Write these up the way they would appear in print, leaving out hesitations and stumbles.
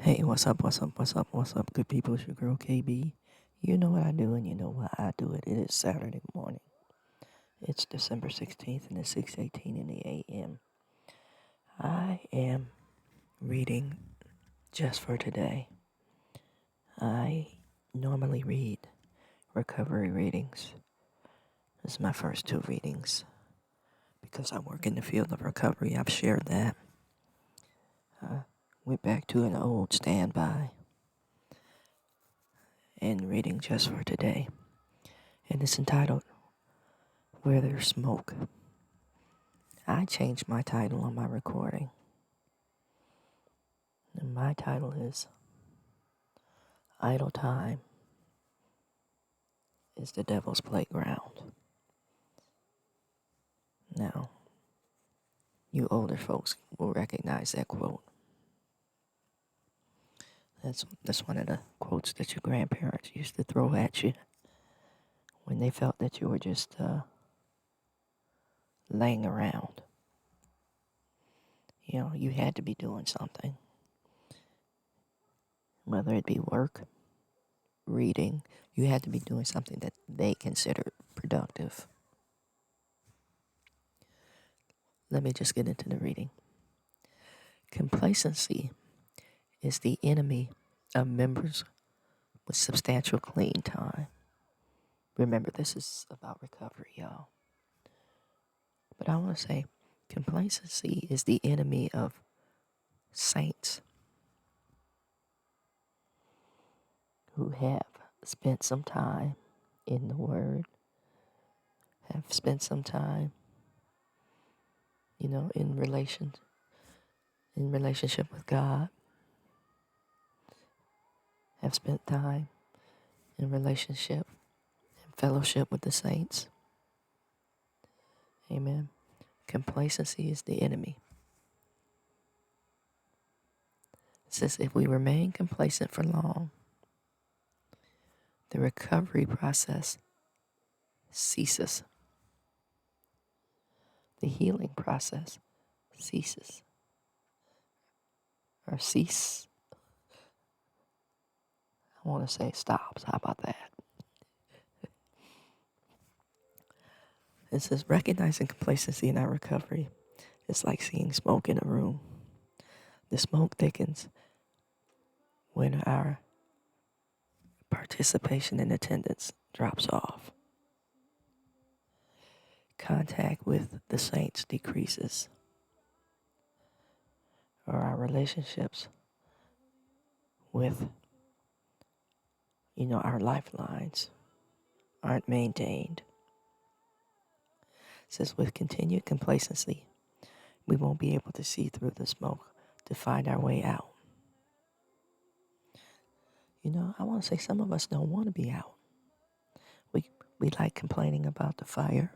Hey, what's up, good people? It's your girl KB. You know what I do and you know why I do it. It is Saturday morning. It's December 16th and it's 6:18 in the AM. I am reading just for today. I normally read recovery readings. This is my first two readings because I work in the field of recovery. I've shared that. Went back to an old standby and reading just for today. And it's entitled Where There's Smoke. I changed my title on my recording. And my title is Idle Time is the Devil's Playground. Now, you older folks will recognize that quote. That's one of the quotes that your grandparents used to throw at you when they felt that you were just laying around. You know, you had to be doing something, whether it be work, reading, you had to be doing something that they considered productive. Let me just get into the reading. Complacency is the enemy of members with substantial clean time. Remember, this is about recovery, y'all. But I want to say complacency is the enemy of saints who have spent some time in the Word, have spent some time, in relationship with God, have spent time in relationship and fellowship with the saints. Amen. Complacency is the enemy. It says if we remain complacent for long, the recovery process ceases. The healing process ceases. Or cease. I want to say stops. How about that? It says recognizing complacency in our recovery is like seeing smoke in a room. The smoke thickens when our participation and attendance drops off. Contact with the saints decreases. Or our relationships with, our lifelines aren't maintained. It says with continued complacency, we won't be able to see through the smoke to find our way out. I want to say some of us don't want to be out. We like complaining about the fire.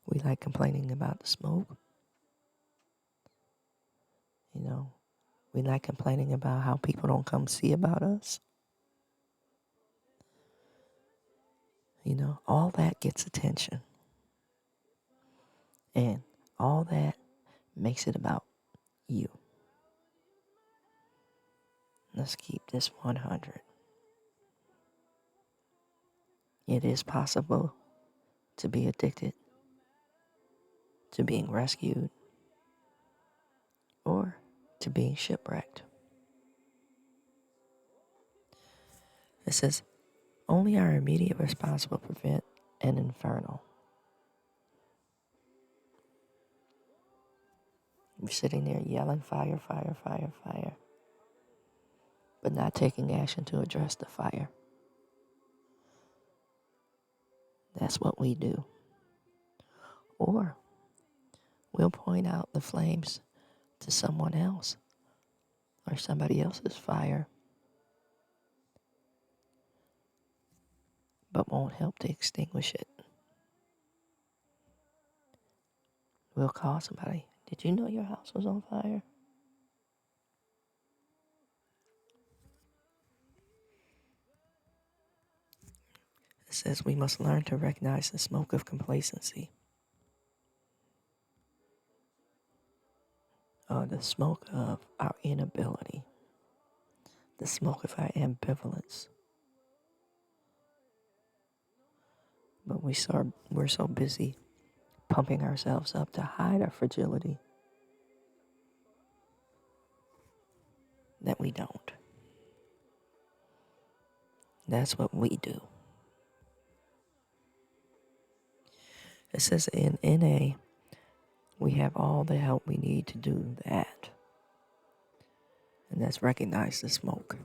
We like complaining about the smoke. We like complaining about how people don't come see about us. All that gets attention. And all that makes it about you. Let's keep this 100. It is possible to be addicted to being rescued or to being shipwrecked. It says, only our immediate response will prevent an inferno. You're sitting there yelling fire, fire, fire, fire, but not taking action to address the fire. That's what we do. Or we'll point out the flames to someone else or somebody else's fire, but won't help to extinguish it. We'll call somebody. Did you know your house was on fire? It says we must learn to recognize the smoke of complacency, the smoke of our inability the smoke of our ambivalence. But we're so busy pumping ourselves up to hide our fragility that we don't. That's what we do. It says in NA, we have all the help we need to do that. And that's recognize the smoke.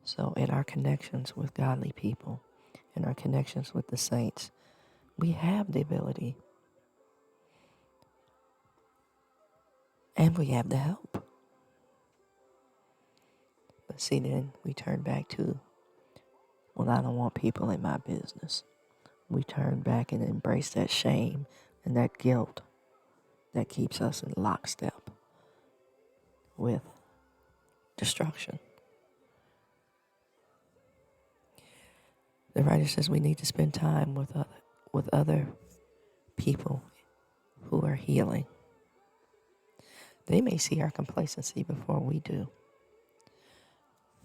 So in our connections with godly people, in our connections with the saints, we have the ability and we have the help. But see, then we turn back to, well, I don't want people in my business. We turn back and embrace that shame and that guilt that keeps us in lockstep with destruction. The writer says we need to spend time with other people who are healing. They may see our complacency before we do.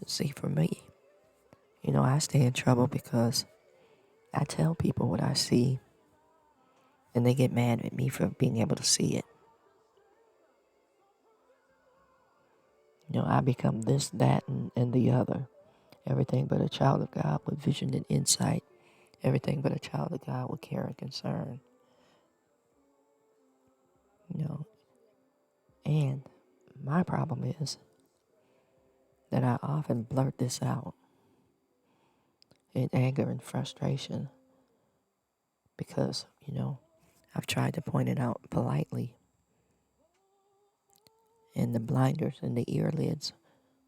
See, for me, I stay in trouble because I tell people what I see and they get mad at me for being able to see it. I become this, that, and the other. Everything but a child of God with vision and insight. Everything but a child of God with care and concern. And my problem is that I often blurt this out in anger and frustration because, I've tried to point it out politely and the blinders and the earlids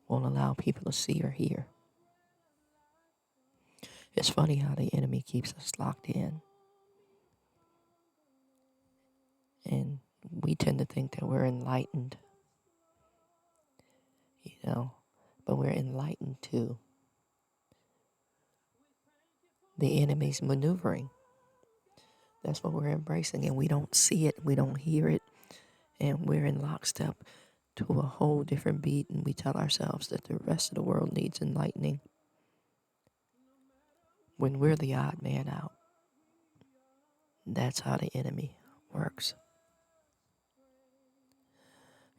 won't allow people to see or hear. It's funny how the enemy keeps us locked in. And we tend to think that we're enlightened, but we're enlightened to the enemy's maneuvering. That's what we're embracing, and we don't see it, we don't hear it, and we're in lockstep to a whole different beat, and we tell ourselves that the rest of the world needs enlightening when we're the odd man out. That's how the enemy works.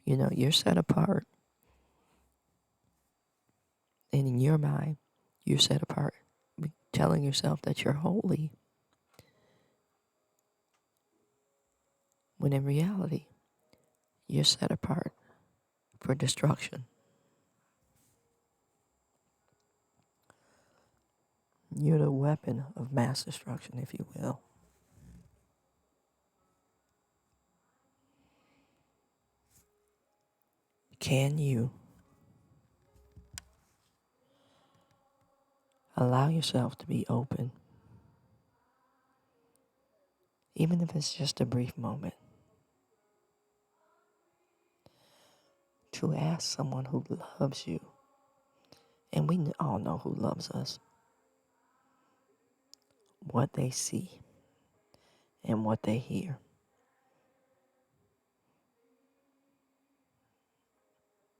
You're set apart, and in your mind, you're set apart, telling yourself that you're holy, when in reality, you're set apart for destruction. You're the weapon of mass destruction, if you will. Can you allow yourself to be open, even if it's just a brief moment, to ask someone who loves you, and we all know who loves us, what they see and what they hear?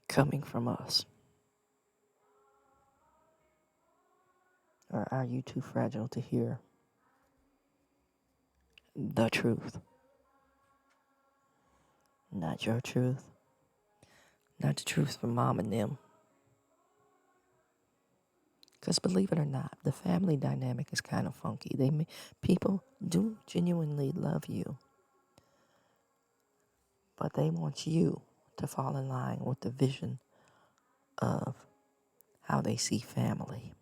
Coming from us. Or are you too fragile to hear the truth? Not your truth. Not the truth from mom and them. Because believe it or not, the family dynamic is kind of funky. People do genuinely love you, but they want you to fall in line with the vision of how they see family.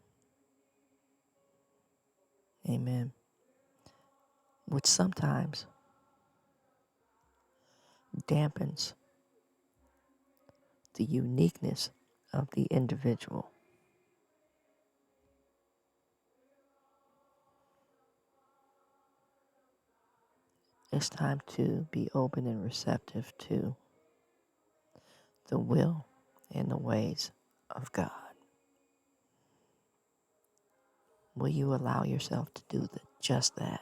Amen. Which sometimes dampens the uniqueness of the individual. It's time to be open and receptive to the will and the ways of God. Will you allow yourself to do just that?